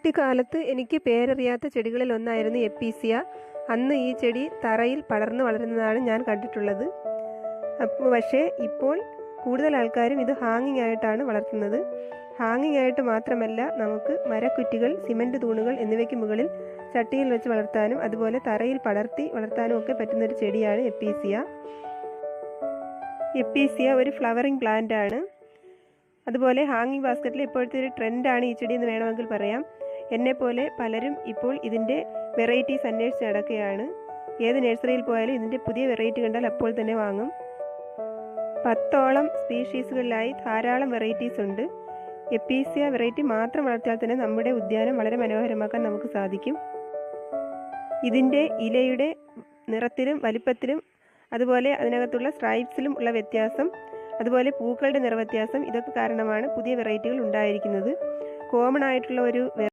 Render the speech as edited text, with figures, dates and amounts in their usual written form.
കുട്ടിക്കാലത്ത് എനിക്ക് പേരറിയാത്ത ചെടികളിൽ ഒന്നായിരുന്നു എപ്പീസിയ. അന്ന് ഈ ചെടി തറയിൽ പടർന്നു വളരുന്നതാണ് ഞാൻ കണ്ടിട്ടുള്ളത്. പക്ഷേ ഇപ്പോൾ കൂടുതൽ ആൾക്കാരും ഇത് ഹാങ്ങിങ് ആയിട്ടാണ് വളർത്തുന്നത്. ഹാങ്ങിങ് ആയിട്ട് മാത്രമല്ല, നമുക്ക് മരക്കുറ്റികൾ, സിമൻറ്റ് തൂണുകൾ എന്നിവയ്ക്ക് മുകളിൽ ചട്ടിയിൽ വെച്ച് വളർത്താനും അതുപോലെ തറയിൽ പടർത്തി വളർത്താനും ഒക്കെ പറ്റുന്നൊരു ചെടിയാണ് എപ്പീസിയ. എപ്പീസിയ ഒരു ഫ്ലവറിങ് പ്ലാന്റ് ആണ്. അതുപോലെ ഹാങ്ങിങ് ബാസ്ക്കറ്റിൽ ഇപ്പോഴത്തെ ഒരു ട്രെൻഡാണ് ഈ ചെടി എന്ന് വേണമെങ്കിൽ പറയാം. എന്നെപ്പോലെ പലരും ഇപ്പോൾ ഇതിൻ്റെ വെറൈറ്റീസ് അന്വേഷിച്ച് നടക്കുകയാണ്. ഏത് നഴ്സറിയിൽ പോയാലും ഇതിൻ്റെ പുതിയ വെറൈറ്റി കണ്ടാൽ അപ്പോൾ തന്നെ വാങ്ങും. 10ഓളം സ്പീഷീസുകളിലായി ധാരാളം വെറൈറ്റീസ് ഉണ്ട്. എപ്പീസിയ വെറൈറ്റി മാത്രം വളർത്തിയാൽ തന്നെ നമ്മുടെ ഉദ്യാനം വളരെ മനോഹരമാക്കാൻ നമുക്ക് സാധിക്കും. ഇതിൻ്റെ ഇലയുടെ നിറത്തിലും വലിപ്പത്തിലും അതുപോലെ അതിനകത്തുള്ള സ്ട്രൈപ്സിലും ഉള്ള വ്യത്യാസം, അതുപോലെ പൂക്കളുടെ നിറവ്യത്യാസം, ഇതൊക്കെ കാരണമാണ് പുതിയ വെറൈറ്റികൾ ഉണ്ടായിരിക്കുന്നത്. കോമൺ ആയിട്ടുള്ള ഒരു